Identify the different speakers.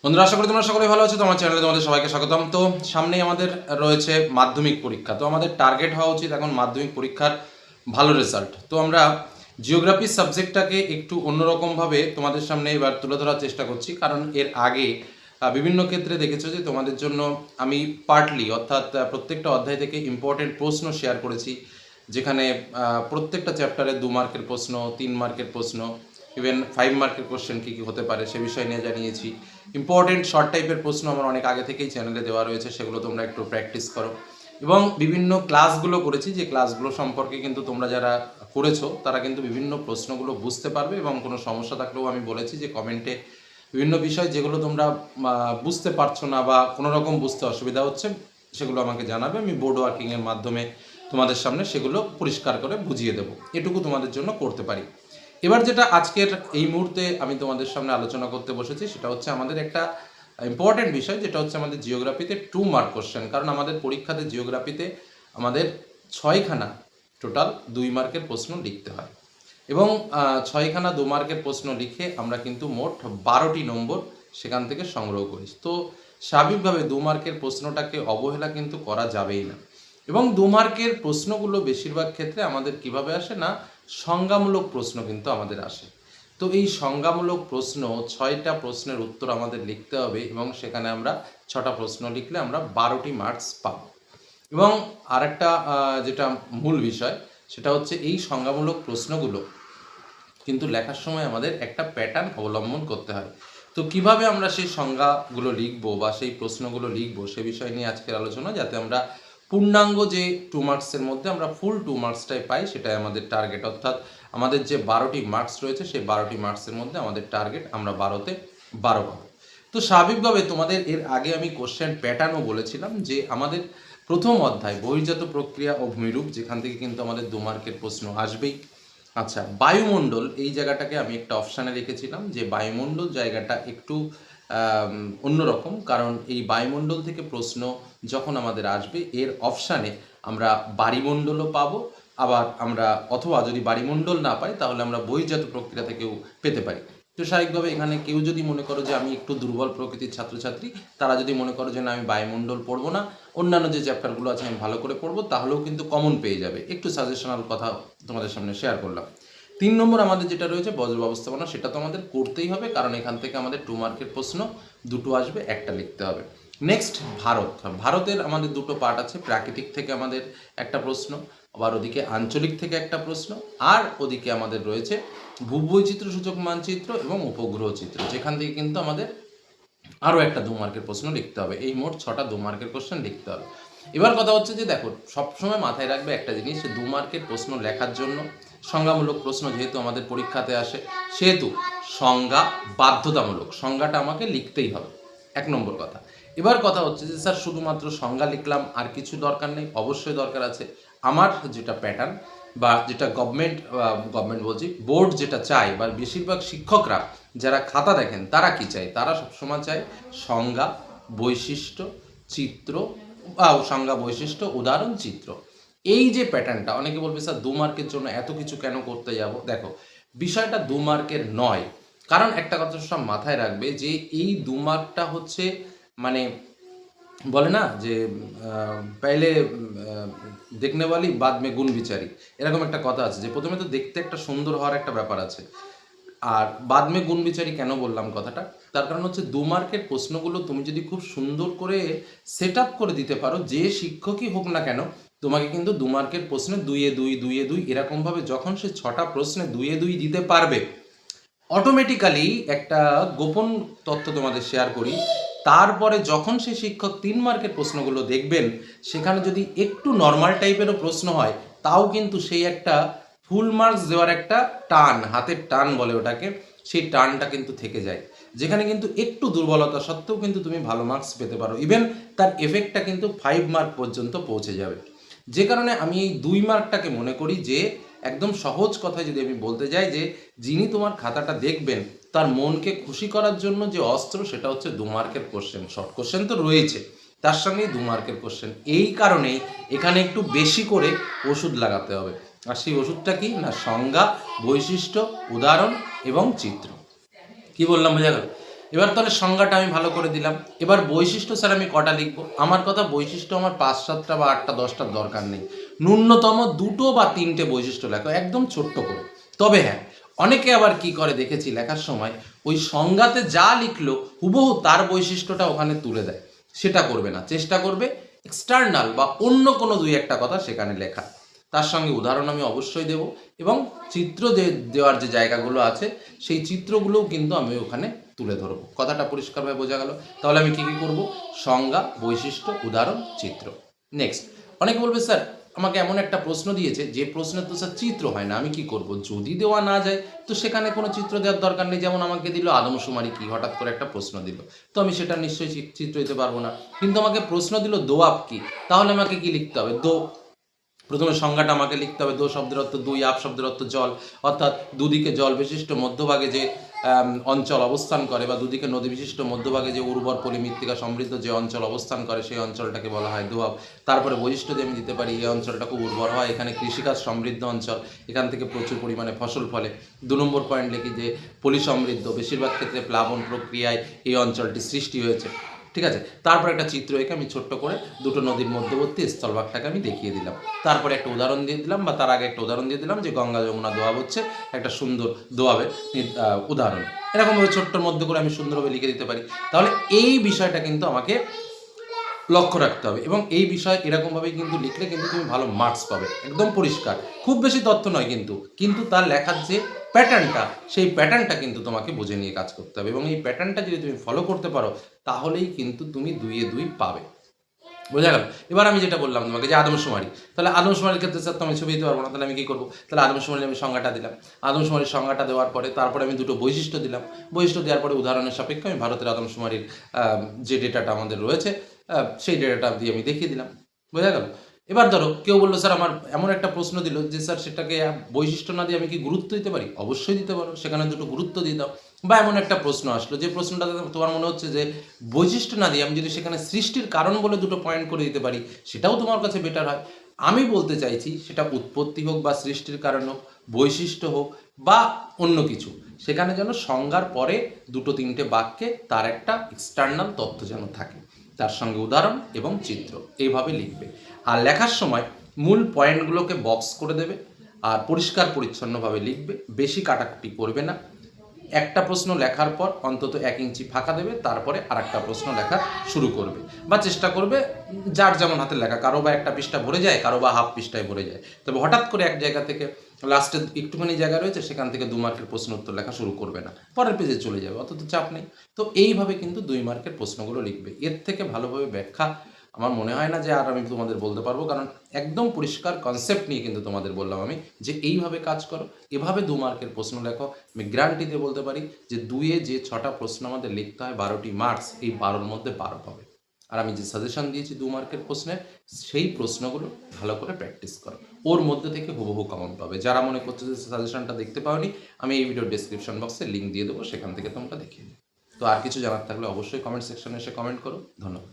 Speaker 1: বন্ধুরা, আশা করি তোমরা সকলেই ভালো আছো। তোমার চ্যানেলে তোমাদের সবাইকে স্বাগতম। তো সামনেই আমাদের রয়েছে মাধ্যমিক পরীক্ষা। তো আমাদের টার্গেট হওয়া উচিত এখন মাধ্যমিক পরীক্ষার ভালো রেজাল্ট। তো আমরা জিওগ্রাফি সাবজেক্টটাকে একটু অন্যরকমভাবে তোমাদের সামনে এবার তুলে ধরার চেষ্টা করছি, কারণ এর আগে বিভিন্ন ক্ষেত্রে দেখেছো যে তোমাদের জন্য আমি পার্টলি অর্থাৎ প্রত্যেকটা অধ্যায় থেকে ইম্পর্টেন্ট প্রশ্ন শেয়ার করেছি, যেখানে প্রত্যেকটা চ্যাপ্টারে 2 মার্কের প্রশ্ন, 3 মার্কের প্রশ্ন, ইভেন 5 মার্কের কোশ্চেন কী কী হতে পারে সে বিষয় নিয়ে জানিয়েছি। ইম্পর্টেন্ট শর্ট টাইপের প্রশ্ন আমার অনেক আগে থেকেই চ্যানেলে দেওয়া রয়েছে, সেগুলো তোমরা একটু প্র্যাকটিস করো। এবং বিভিন্ন ক্লাসগুলো করেছি, যে ক্লাসগুলো সম্পর্কে কিন্তু তোমরা যারা করেছো তারা কিন্তু বিভিন্ন প্রশ্নগুলো বুঝতে পারবে, এবং কোনো সমস্যা থাকলেও আমি বলেছি যে কমেন্টে বিভিন্ন বিষয় যেগুলো তোমরা বুঝতে পারছো না বা কোনো রকম বুঝতে অসুবিধা হচ্ছে সেগুলো আমাকে জানাবে। আমি বোর্ড ওয়ার্কিংয়ের মাধ্যমে তোমাদের সামনে সেগুলো পরিষ্কার করে বুঝিয়ে দেবো। এটুকু তোমাদের জন্য করতে পারি। এবার যেটা আজকের এই মুহূর্তে আমি তোমাদের সামনে আলোচনা করতে বসেছি সেটা হচ্ছে আমাদের একটা ইম্পর্টেন্ট বিষয়, যেটা হচ্ছে আমাদের জিওগ্রাফিতে 2 মার্ক কোশ্চেন। কারণ আমাদের পরীক্ষাতে জিওগ্রাফিতে আমাদের 6খানা টোটাল 2 মার্কের প্রশ্ন লিখতে হয়, এবং 6খানা 2 মার্কের প্রশ্ন লিখে আমরা কিন্তু মোট 12টি নম্বর সেখান থেকে সংগ্রহ করি। তো স্বাভাবিকভাবে 2 মার্কের প্রশ্নটাকে অবহেলা কিন্তু করা যাবেই না। এবং 2 মার্কের প্রশ্নগুলো বেশিরভাগ ক্ষেত্রে আমাদের কিভাবে আসে না, সংজ্ঞামূলক প্রশ্ন কিন্তু আমাদের আসে। তো এই সংজ্ঞামূলক প্রশ্ন 6টা প্রশ্নের উত্তর আমাদের লিখতে হবে, এবং সেখানে আমরা 6টা প্রশ্ন লিখলে আমরা 12টি মার্কস পাব। এবং আরেকটা যেটা মূল বিষয় সেটা হচ্ছে এই সংজ্ঞামূলক প্রশ্নগুলো কিন্তু লেখার সময় আমাদের একটা প্যাটার্ন অবলম্বন করতে হয়। তো কিভাবে আমরা সেই সংজ্ঞাগুলো লিখবো বা সেই প্রশ্নগুলো লিখবো সে বিষয় নিয়ে আজকের আলোচনা, যাতে আমরা পূর্ণাঙ্গ যে 2 মার্কসের মধ্যে আমরা ফুল 2 মার্কসটাই পাই, সেটাই আমাদের টার্গেট। অর্থাৎ আমাদের যে 12টি মার্কস রয়েছে সেই 12টি মার্কসের মধ্যে আমাদের টার্গেট আমরা 12তে 12 পাবো। তো স্বাভাবিকভাবে তোমাদের এর আগে আমি কোশ্চেন প্যাটার্নও বলেছিলাম যে আমাদের প্রথম অধ্যায় বহির্জাত প্রক্রিয়া ও ভূমিরূপ, যেখান থেকে কিন্তু আমাদের 2 মার্কের প্রশ্ন আসবেই। আচ্ছা, বায়ুমণ্ডল এই জায়গাটাকে আমি একটা অপশানে রেখেছিলাম, যে বায়ুমণ্ডল জায়গাটা একটু অন্যরকম, কারণ এই বায়ুমণ্ডল থেকে প্রশ্ন যখন আমাদের আসবে এর অপশানে আমরা বায়ুমণ্ডলও পাবো, আবার আমরা অথবা যদি বায়ুমণ্ডল না পাই তাহলে আমরা বহির্জাত প্রক্রিয়া থেকেও পেতে পারি। তো স্বাভাবিকভাবে এখানে কেউ যদি মনে করো যে আমি একটু দুর্বল প্রকৃতির ছাত্রছাত্রী, তারা যদি মনে করো যে না আমি বায়ুমণ্ডল পড়বো না, অন্যান্য যে চ্যাপ্টারগুলো আছে আমি ভালো করে পড়বো, তাহলেও কিন্তু কমন পেয়ে যাবে। একটু সাজেশনাল কথা তোমাদের সামনে শেয়ার করলাম। 3 নম্বর আমাদের যেটা রয়েছে বজ্র ব্যবস্থাপনা, সেটা তো আমাদের করতেই হবে, কারণ এখান থেকে আমাদের 2 মার্কের প্রশ্ন দুটো আসবে, একটা লিখতে হবে। নেক্সট ভারত। ভারতের আমাদের দুটো পার্ট আছে, প্রাকৃতিক থেকে আমাদের একটা প্রশ্ন, আবার ওদিকে আঞ্চলিক থেকে একটা প্রশ্ন, আর ওদিকে আমাদের রয়েছে ভূবৈচিত্র্য সূচক মানচিত্র এবং উপগ্রহ চিত্র, যেখান থেকে কিন্তু আমাদের আরও একটা 2 মার্কের প্রশ্ন লিখতে হবে। এই মোট 6টা 2 মার্কের কোশ্চেন লিখতে হবে। এবার কথা হচ্ছে যে দেখো, সবসময় মাথায় রাখবে একটা জিনিস, 2 মার্কের প্রশ্ন লেখার জন্য সংজ্ঞামূলক প্রশ্ন যেহেতু আমাদের পরীক্ষাতে আসে, সেহেতু সংজ্ঞা বাধ্যতামূলক, সংজ্ঞাটা আমাকে লিখতেই হবে, 1 নম্বর কথা। এবার কথা হচ্ছে যে স্যার শুধুমাত্র সংজ্ঞা লিখলাম আর কিছু দরকার নেই? অবশ্যই দরকার আছে। আমার যেটা প্যাটার্ন বা যেটা গভর্নমেন্ট বলছি, বোর্ড যেটা চায় বা বেশিরভাগ শিক্ষকরা যারা খাতা দেখেন তারা কি চায়, তারা সবসময় চায় সংজ্ঞা, বৈশিষ্ট্য, চিত্র, সংজ্ঞা, বৈশিষ্ট্য, উদাহরণ, চিত্র। এই যে প্যাটার্নটা, অনেকে বলবে স্যার 2 মার্কের জন্য এত কিছু কেন করতে যাব? দেখো, বিষয়টা 2 মার্কের নয়, কারণ একটা কথা সব মাথায় রাখবে যে এই 2 মার্কটা হচ্ছে মানে বলে না যে পেলে দেখনে वाली बाद में গুণ বিচারি, এরকম একটা কথা আছে, যে প্রথমে তো দেখতে একটা সুন্দর হওয়ার একটা ব্যাপার আছে। আর বাদ মে গুণ বিচারি কেন বললাম কথাটা, তার কারণ হচ্ছে 2 মার্কের প্রশ্নগুলো তুমি যদি খুব সুন্দর করে সেট আপ করে দিতে পারো, যে শিক্ষকই হোক না কেন তোমাকে কিন্তু 2 মার্কের প্রশ্নে 2-এ 2, 2-এ 2 এরকমভাবে যখন সে 6টা প্রশ্নে 2-এ 2 দিতে পারবে, অটোমেটিক্যালি একটা গোপন তথ্য তোমাদের শেয়ার করি, তারপরে যখন সে শিক্ষক 3 মার্কের প্রশ্নগুলো দেখবেন, সেখানে যদি একটু নর্মাল টাইপেরও প্রশ্ন হয়, তাও কিন্তু সেই একটা ফুল মার্কস দেওয়ার একটা টান, হাতের টান বলে ওটাকে, সেই টানটা কিন্তু থেকে যায়, যেখানে কিন্তু একটু দুর্বলতা সত্ত্বেও কিন্তু তুমি ভালো মার্কস পেতে পারো। ইভেন তার এফেক্টটা কিন্তু 5 মার্ক পর্যন্ত পৌঁছে যাবে। যে কারণে আমি এই 2 মার্কটাকে মনে করি যে একদম সহজ কথায় যদি আমি বলতে যাই, যে যিনি তোমার খাতাটা দেখবেন তার মনকে খুশি করার জন্য যে অস্ত্র, সেটা হচ্ছে 2 মার্কের কোশ্চেন। শর্ট কোশ্চেন তো রয়েছে, তার সঙ্গেই 2 মার্কের কোশ্চেন। এই কারণেই এখানে একটু বেশি করে ওষুধ লাগাতে হবে। আর সেই ওষুধটা কি না, সংজ্ঞা, বৈশিষ্ট্য, উদাহরণ এবং চিত্র। কি বললাম, বোঝা গেল? এবার তাহলে সংজ্ঞাটা আমি ভালো করে দিলাম। এবার বৈশিষ্ট্য স্যার আমি কটা লিখবো? আমার কথা বৈশিষ্ট্য আমার 5-7টা বা 8টা-10টার দরকার নেই, ন্যূনতম 2টো বা 3টে বৈশিষ্ট্য লেখো, একদম ছোট্ট করে। তবে হ্যাঁ, অনেকে আবার কি করে দেখেছি লেখার সময় ওই সংজ্ঞাতে যা লিখলো হুবহু তার বৈশিষ্ট্যটা ওখানে তুলে দেয়। সেটা করবে না, চেষ্টা করবে এক্সটার্নাল বা অন্য কোনো 2-1টা কথা সেখানে লেখা। তার সঙ্গে উদাহরণ আমি অবশ্যই দেব, এবং চিত্র দেওয়ার যে জায়গাগুলো আছে সেই চিত্রগুলোও কিন্তু আমি ওখানে তুলে ধরবো। কথাটা পরিষ্কারভাবে বোঝা গেল? তাহলে আমি কি কি করব? সংজ্ঞা, বৈশিষ্ট্য, উদাহরণ, চিত্র। নেক্সট, অনেকে বলবে স্যার আমাকে এমন একটা প্রশ্ন দিয়েছে যে প্রশ্নের তো স্যার চিত্র হয় না, আমি কি করব? যদি দেওয়া না যায় তো সেখানে কোনো চিত্র দেওয়ার দরকার নেই। যেমন আমাকে দিল আদমশুমারি কি, হঠাৎ করে একটা প্রশ্ন দিল, তো আমি সেটা নিশ্চয়ই চিত্র দিতে পারবো না। কিন্তু আমাকে প্রশ্ন দিল দোআব কি, তাহলে আমাকে কি লিখতে হবে? প্রথমে সংজ্ঞাটা আমাকে লিখতে হবে। দো শব্দের অর্থ দুই, আব শব্দের অর্থ জল, অর্থাৎ দুদিকে জল বিশিষ্ট মধ্যভাগে যে অঞ্চল অবস্থান করে, বা দুদিকে নদী বিশিষ্ট মধ্যভাগে যে উর্বর পলিমৃত্তিকা সমৃদ্ধ যে অঞ্চল অবস্থান করে সেই অঞ্চলটাকে বলা হয় দোআব। তারপরে বৈশিষ্ট্য দিয়ে আমি দিতে পারি এই অঞ্চলটা খুব উর্বর হয়, এখানে কৃষিকাজ সমৃদ্ধ অঞ্চল, এখান থেকে প্রচুর পরিমাণে ফসল ফলে। 2 নম্বর পয়েন্ট লিখি যে পলি সমৃদ্ধ, বেশিরভাগ ক্ষেত্রে প্লাবন প্রক্রিয়ায় এই অঞ্চলটি সৃষ্টি হয়েছে। ঠিক আছে, তারপর একটা চিত্র এঁকে আমি ছোট্ট করে দুটো নদীর মধ্যবর্তী স্থলভাগটাকে আমি দেখিয়ে দিলাম। তারপরে একটা উদাহরণ দিয়ে দিলাম, বা তার আগে একটা উদাহরণ দিয়ে দিলাম যে গঙ্গা যমুনা দোয়াব হচ্ছে একটা সুন্দর দোয়াবের উদাহরণ। এরকমভাবে ছোট্টর মধ্যে করে আমি সুন্দরভাবে লিখে দিতে পারি। তাহলে এই বিষয়টা কিন্তু আমাকে লক্ষ্য রাখতে হবে, এবং এই বিষয় এরকমভাবেই কিন্তু লিখলে কিন্তু তুমি ভালো মার্কস পাবে, একদম পরিষ্কার। খুব বেশি তথ্য নয় কিন্তু তার লেখার যে প্যাটার্নটা, সেই প্যাটার্নটা কিন্তু তোমাকে বুঝে নিয়ে কাজ করতে হবে, এবং এই প্যাটার্নটা যদি তুমি ফলো করতে পারো তাহলেই কিন্তু তুমি 2-এ 2 পাবে। বোঝা গেল? এবার আমি যেটা বললাম তোমাকে যে আদমশুমারি, তাহলে আদমশুমারির ক্ষেত্রে স্যার তো আমি ছবি দিতে পারবো না, তাহলে আমি কী করবো? তাহলে আদমশুমারির আমি সংজ্ঞাটা দিলাম। আদমশুমারির সংজ্ঞাটা দেওয়ার পরে তারপরে আমি দুটো বৈশিষ্ট্য দিলাম। বৈশিষ্ট্য দেওয়ার পরে উদাহরণের সাপেক্ষে আমি ভারতের আদমশুমারির যে ডেটাটা আমাদের রয়েছে সেই ডেটাটা দিয়ে আমি দেখিয়ে দিলাম। বোঝা গেল? এবার ধরো কেউ বললো স্যার আমার এমন একটা প্রশ্ন দিল যে স্যার সেটাকে বৈশিষ্ট্য না দিয়ে আমি কি গুরুত্ব দিতে পারি? অবশ্যই দিতে পারো, সেখানে দুটো গুরুত্ব দিয়ে দাও। বা এমন একটা প্রশ্ন আসলো যে প্রশ্নটাতে তোমার মনে হচ্ছে যে বৈশিষ্ট্য না দিয়ে আমি যদি সেখানে সৃষ্টির কারণ বলে দুটো পয়েন্ট করে দিতে পারি, সেটাও তোমার কাছে বেটার হয়। আমি বলতে চাইছি সেটা উৎপত্তি হোক বা সৃষ্টির কারণ হোক, বৈশিষ্ট্য হোক বা অন্য কিছু, সেখানে যেন সংজ্ঞার পরে 2-3টে বাক্যে তার একটা এক্সটার্নাল তথ্য যেন থাকে, তার সঙ্গে উদাহরণ এবং চিত্র, এইভাবে লিখবে। আর লেখার সময় মূল পয়েন্টগুলোকে বক্স করে দেবে, আর পরিষ্কার পরিচ্ছন্নভাবে লিখবে, বেশি কাটাকুটি করবে না। একটা প্রশ্ন লেখার পর অন্তত 1 ইঞ্চি ফাঁকা দেবে, তারপরে আরেকটা প্রশ্ন লেখা শুরু করবে, বা চেষ্টা করবে যার যেমন হাতের লেখা, কারো বা একটা পৃষ্ঠা ভরে যায়, কারো বা হাফ পৃষ্ঠায় ভরে যায়, তবে হঠাৎ করে এক জায়গা থেকে লাস্টে একটুখানি জায়গা রয়েছে সেখান থেকে 2 মার্কের প্রশ্ন উত্তর লেখা শুরু করবে না, পরের পেজে চলে যাবে, অত তো চাপ নেই। তো এইভাবে কিন্তু 2 মার্কের প্রশ্নগুলো লিখবে। এর থেকে ভালোভাবে ব্যাখ্যা আমার মনে হয় না যে আর আমি তোমাদের বলতে পারবো, কারণ একদম পরিষ্কার কনসেপ্ট নিয়ে কিন্তু তোমাদের বললাম আমি যে এইভাবে কাজ করো, এভাবে 2 মার্কের প্রশ্ন লেখো। আমি গ্যারান্টি দিয়ে বলতে পারি যে 2-এ যে 6টা প্রশ্ন আমাদের লিখতে হয় 12টি মার্কস, এই 12-র মধ্যে 12 পাবে। আর আমি যে সাজেশন দিয়েছি 2 মার্কের প্রশ্নের, সেই প্রশ্নগুলো ভালো করে প্র্যাকটিস করো, ওর মধ্যে থেকে হুবহু কমন পাবে। যারা মনে করছে যে সাজেশনটা দেখতে পাওনি, আমি এই ভিডিওর ডেসক্রিপশন বক্সে লিঙ্ক দিয়ে দেবো, সেখান থেকে তোমরা দেখিয়ে নিও। তো আর কিছু জানার থাকলে অবশ্যই কমেন্ট সেকশনে এসে কমেন্ট করো। ধন্যবাদ।